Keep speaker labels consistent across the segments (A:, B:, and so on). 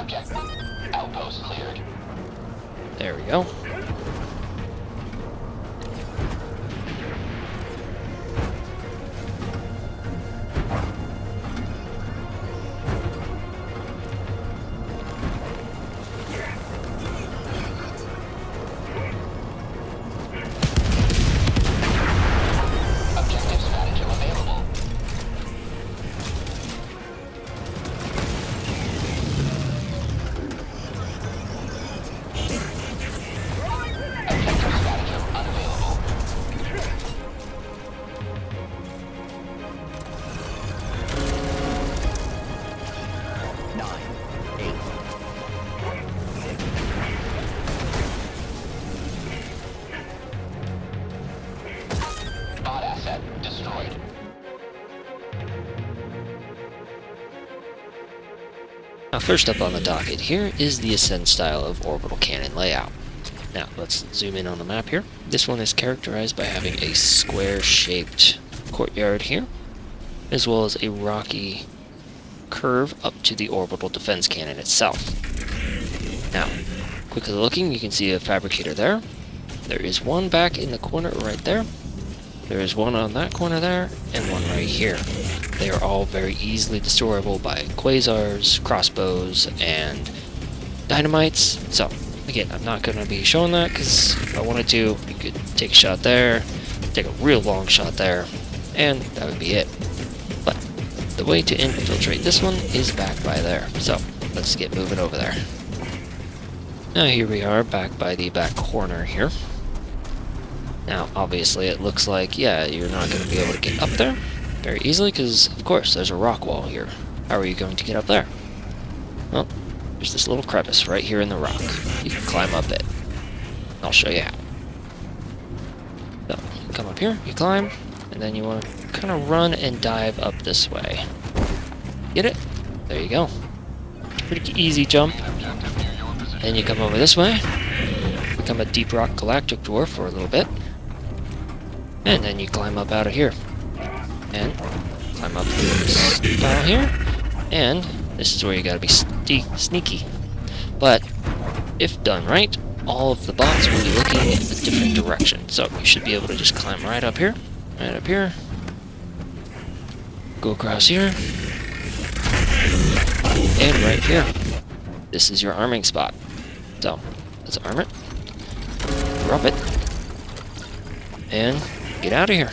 A: objective. Outpost cleared.
B: There we go.
A: Objective stratagem available. Objective stratagem unavailable. Bot asset destroyed.
B: Now, first up on the docket here is the Ascent style of orbital cannon layout. Now, let's zoom in on the map here. This one is characterized by having a square-shaped courtyard here, as well as a rocky curve up to the orbital defense cannon itself. Now, quickly looking, you can see a fabricator there. There is one back in the corner right there. There is one on that corner there, and one right here. They are all very easily destroyable by quasars, crossbows, and dynamites. So, again, I'm not going to be showing that, because if I wanted to, you could take a shot there, take a real long shot there, and that would be it. But the way to infiltrate this one is back by there. So, let's get moving over there. Now here we are, back by the back corner here. Now, obviously, it looks like, yeah, you're not going to be able to get up there very easily, because, of course, there's a rock wall here. How are you going to get up there? Well, there's this little crevice right here in the rock. You can climb up it. I'll show you how. So, you come up here, you climb, and then you want to kind of run and dive up this way. Get it? There you go. Pretty easy jump. Then you come over this way, become a deep rock galactic dwarf for a little bit, and then you climb up out of here, and climb up this tile here, and this is where you gotta be sneaky. But if done right, all of the bots will be looking in a different direction. So you should be able to just climb right up here, go across here, and right here. This is your arming spot. So let's arm it, drop it, and get out of here.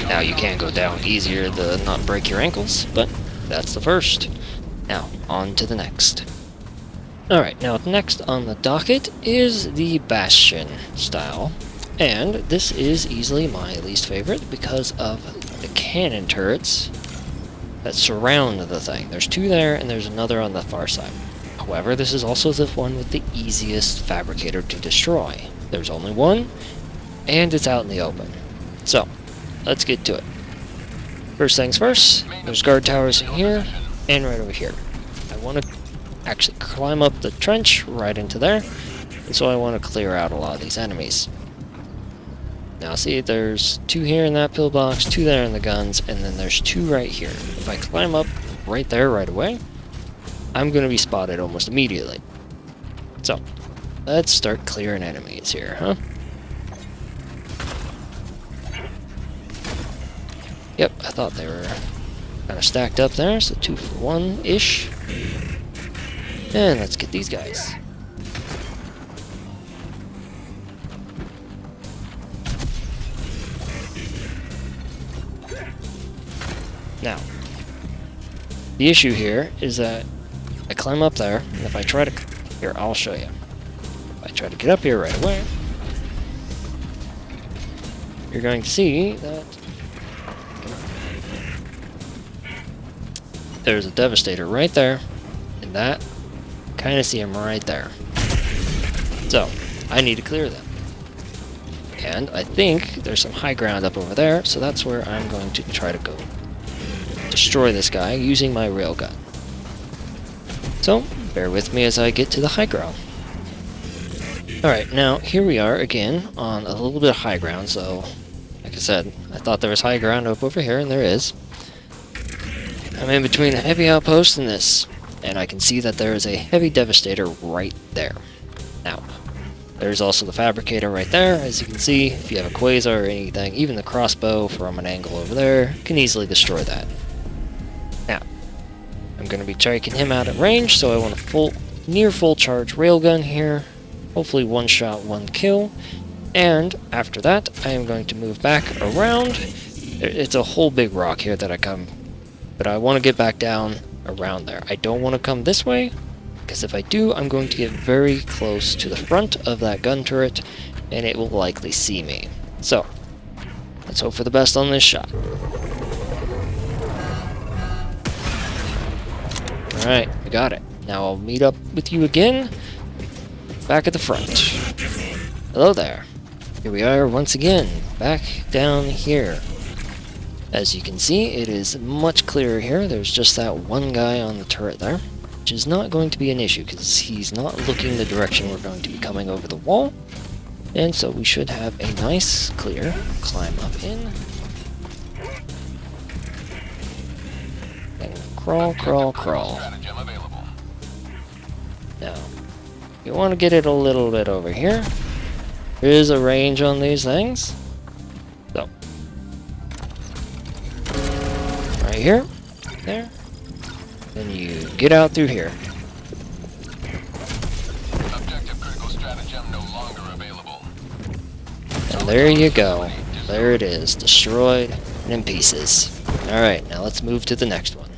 B: Now you can go down easier to not break your ankles, but that's the first. Now, on to the next. Alright, now next on the docket is the Bastion style. And this is easily my least favorite because of the cannon turrets that surround the thing. There's two there, and there's another on the far side. However, this is also the one with the easiest fabricator to destroy. There's only one, and it's out in the open. So, let's get to it. First things first, there's guard towers in here, and right over here. I want to actually climb up the trench right into there, and so I want to clear out a lot of these enemies. Now see, there's two here in that pillbox, two there in the guns, and then there's two right here. If I climb up right there right away, I'm going to be spotted almost immediately. So, let's start clearing enemies here, huh? Yep, I thought they were kind of stacked up there, so 2 for 1-ish. And let's get these guys. Now, the issue here is that I climb up there, and if I try to... Here, I'll show you. If I try to get up here right away, you're going to see that there's a Devastator right there, and that, kind of see him right there. So, I need to clear them. And I think there's some high ground up over there, so that's where I'm going to try to go. Destroy this guy using my railgun. So, bear with me as I get to the high ground. Alright, now here we are again on a little bit of high ground, so I Like I said, I thought there was high ground up over here, and there is. I'm in between a heavy outpost and this, and I can see that there is a heavy devastator right there. Now, there's also the fabricator right there. As you can see, if you have a quasar or anything, even the crossbow from an angle over there can easily destroy that. Now, I'm going to be taking him out at range, so I want a near full charge railgun here. Hopefully one shot, one kill. And after that, I am going to move back around. It's a whole big rock here that I come, but I want to get back down around there. I don't want to come this way, because if I do, I'm going to get very close to the front of that gun turret, and it will likely see me. So, let's hope for the best on this shot. Alright, I got it. Now I'll meet up with you again, back at the front. Hello there. Here we are once again, back down here. As you can see, it is much clearer here. There's just that one guy on the turret there, which is not going to be an issue because he's not looking the direction we're going to be coming over the wall. And so we should have a nice clear climb up in. And crawl, crawl, crawl. Now, you want to get it a little bit over here. There is a range on these things. So, right here, there. Then you get out through here.
A: Objective critical stratagem no longer available.
B: And there you go. There it is, destroyed and in pieces. Alright, now let's move to the next one.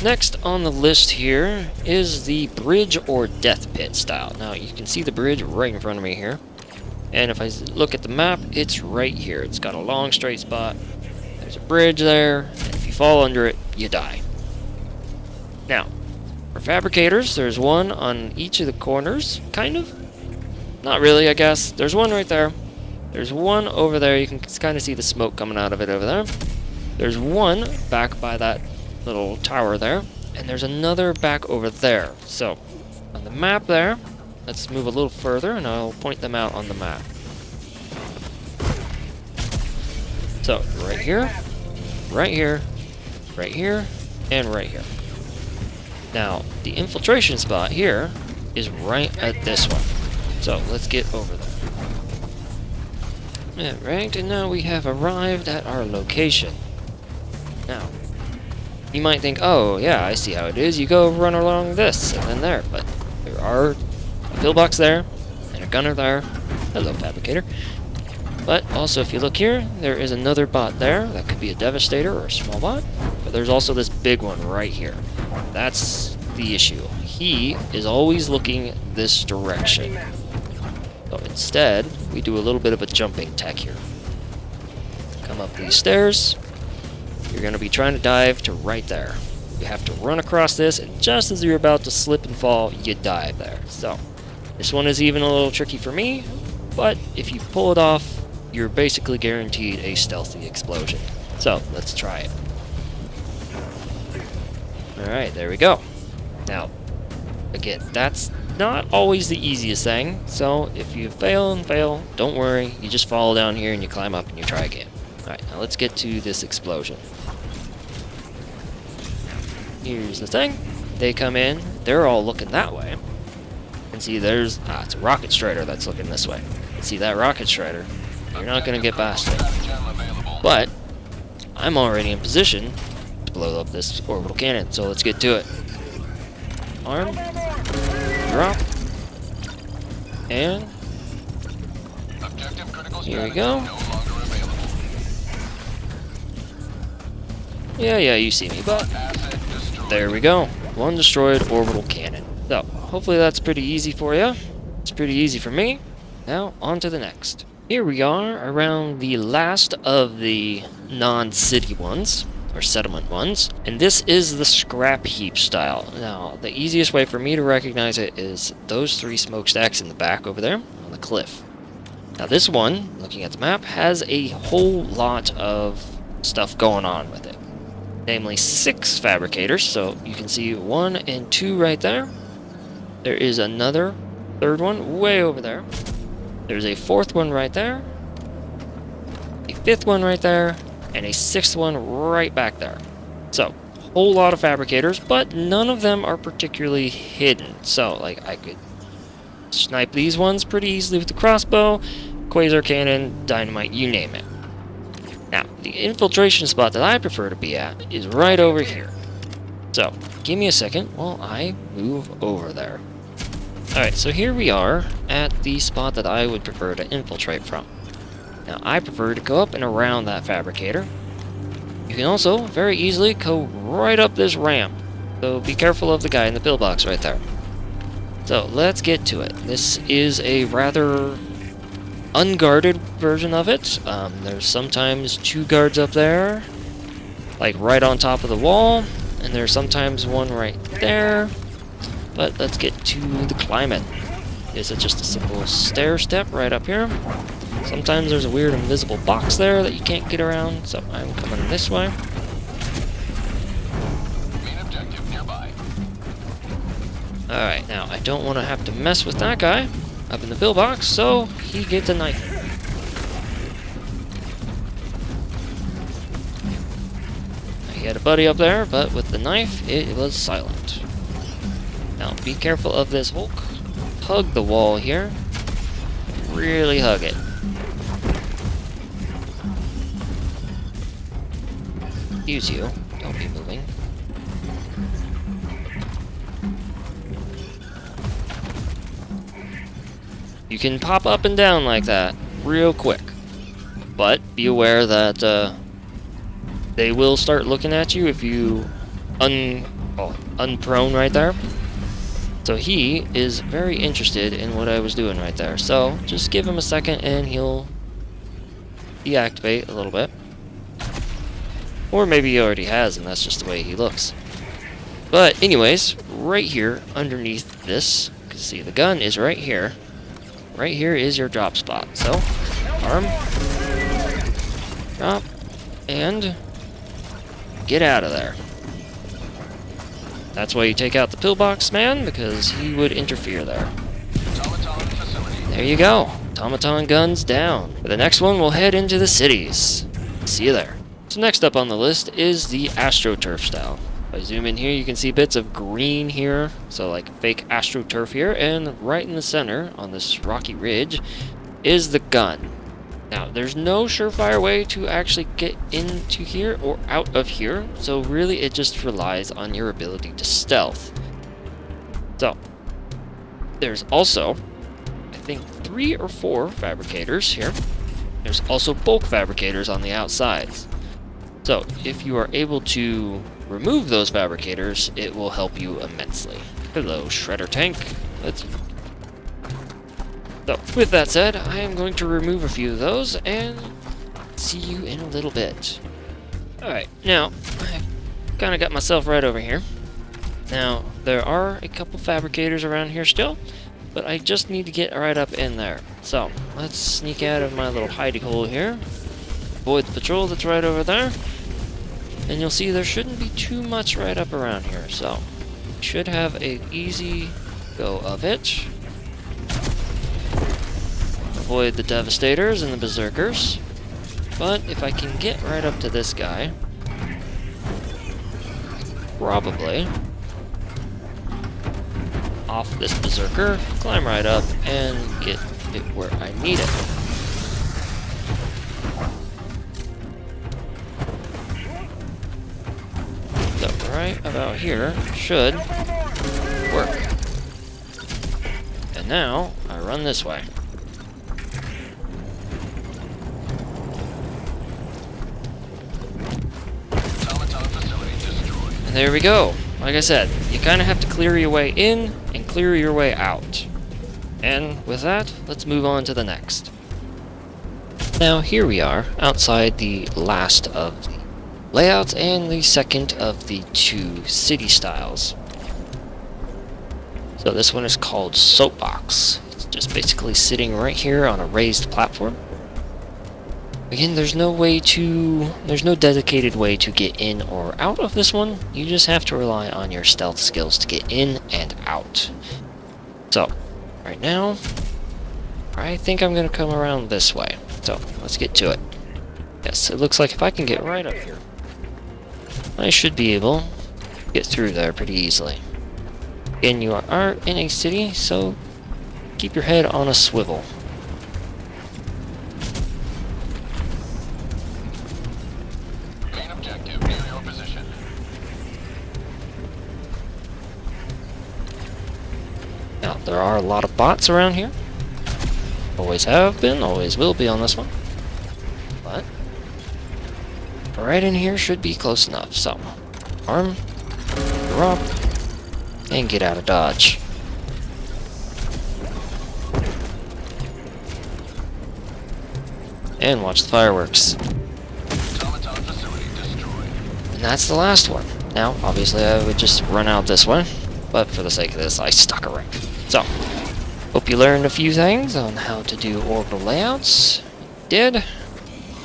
B: Next on the list here is the bridge or Deathpit style. Now you can see the bridge right in front of me here. And if I look at the map, it's right here. It's got a long straight spot. There's a bridge there, and if you fall under it, you die. Now, for fabricators, there's one on each of the corners, kind of. Not really, I guess. There's one right there. There's one over there. You can kind of see the smoke coming out of it over there. There's one back by that little tower there, and there's another back over there. So, on the map there, let's move a little further, and I'll point them out on the map. So, right here, right here, right here, and right here. Now, the infiltration spot here is right at this one. So, let's get over there. Alright, and now we have arrived at our location. Now, you might think, oh, yeah, I see how it is. You go run along this, and then there. But there are a pillbox there, and a gunner there. Hello, fabricator. But also, if you look here, there is another bot there. That could be a devastator or a small bot. But there's also this big one right here. That's the issue. He is always looking this direction. So instead, we do a little bit of a jumping tech here. Come up these stairs. You're going to be trying to dive to right there. You have to run across this, and just as you're about to slip and fall, you dive there. So, this one is even a little tricky for me, but if you pull it off, you're basically guaranteed a stealthy explosion. So, let's try it. Alright, there we go. Now, again, that's not always the easiest thing, so if you fail and fail, don't worry, you just fall down here and you climb up and you try again. Alright, now let's get to this explosion. Here's the thing. They come in, they're all looking that way. And see, there's... it's a rocket strider that's looking this way. And see that rocket strider? You're not going to get past it. But, I'm already in position to blow up this orbital cannon, so let's get to it. Arm. Drop. And... here we go. Yeah, you see me, but there we go. One destroyed orbital cannon. So, hopefully that's pretty easy for you. It's pretty easy for me. Now, on to the next. Here we are, around the last of the non-city ones, or settlement ones, and this is the scrap heap style. Now, the easiest way for me to recognize it is those three smokestacks in the back over there on the cliff. Now, this one, looking at the map, has a whole lot of stuff going on with it. Namely 6 fabricators, so you can see 1 and 2 right there. There is another third one way over there. There's a 4th one right there. a 5th one right there, and a 6th one right back there. So, whole lot of fabricators, but none of them are particularly hidden. So, like, I could snipe these ones pretty easily with the crossbow, quasar cannon, dynamite, you name it. Now, the infiltration spot that I prefer to be at is right over here. So, give me a second while I move over there. Alright, so here we are at the spot that I would prefer to infiltrate from. Now, I prefer to go up and around that fabricator. You can also very easily go right up this ramp, so be careful of the guy in the pillbox right there. So, let's get to it. This is a rather unguarded version of it. There's sometimes 2 guards up there, like right on top of the wall, and there's sometimes one right there. But let's get to the climate. Is it just a simple stair step right up here? Sometimes there's a weird invisible box there that you can't get around, so I'm coming this way.
A: Main objective nearby.
B: Alright, now I don't want to have to mess with that guy up in the pillbox, so he gets a knife. He had a buddy up there, but with the knife, it was silent. Now, be careful of this Hulk. Hug the wall here. Really hug it. Use you. Don't be moving. You can pop up and down like that real quick. But be aware that they will start looking at you if you unprone right there. So he is very interested in what I was doing right there. So just give him a second and he'll deactivate a little bit. Or maybe he already has and that's just the way he looks. But anyways, right here underneath this, you can see the gun is right here. Right here is your drop spot. So, arm, drop, and get out of there. That's why you take out the pillbox man, because he would interfere there.
A: Automaton facility.
B: There you go. Automaton guns down. For the next one, we'll head into the cities. See you there. So next up on the list is the Astroturf style. If I zoom in here, you can see bits of green here, so like fake Astroturf here, and right in the center, on this rocky ridge, is the gun. Now, there's no surefire way to actually get into here or out of here, so really it just relies on your ability to stealth. So, there's also, I think, 3 or 4 fabricators here. There's also bulk fabricators on the outsides. So, if you are able to remove those fabricators, it will help you immensely. Hello, Shredder Tank. So, with that said, I am going to remove a few of those, and see you in a little bit. Alright, now, I've kind of got myself right over here. Now, there are a couple fabricators around here still, but I just need to get right up in there. So, let's sneak out of my little hidey hole here. Avoid the patrol that's right over there. And you'll see there shouldn't be too much right up around here, so we should have an easy go of it. Avoid the Devastators and the Berserkers, but if I can get right up to this guy, probably off this Berserker, climb right up and get it where I need it. So right about here should work. And now I run this way. And there we go. Like I said, you kind of have to clear your way in and clear your way out. And with that, let's move on to the next. Now here we are, outside the last of the layouts and the second of the 2 city styles. So this one is called Soapbox. It's just basically sitting right here on a raised platform. Again, there's no dedicated way to get in or out of this one. You just have to rely on your stealth skills to get in and out. So, right now, I think I'm going to come around this way. So, let's get to it. Yes, it looks like if I can get right up here, I should be able to get through there pretty easily. Again, you are in a city, so keep your head on a swivel.
A: Main objective near your position.
B: Now, there are a lot of bots around here. Always have been, always will be on this one. But right in here should be close enough. So, arm, drop, and get out of dodge. And watch the fireworks.
A: Automaton facility destroyed.
B: And that's the last one. Now, obviously I would just run out this one, but for the sake of this, I stuck around. So, hope you learned a few things on how to do orbital layouts. Did?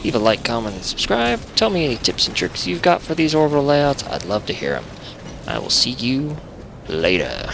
B: Leave a like, comment, and subscribe. Tell me any tips and tricks you've got for these orbital layouts. I'd love to hear them. I will see you later.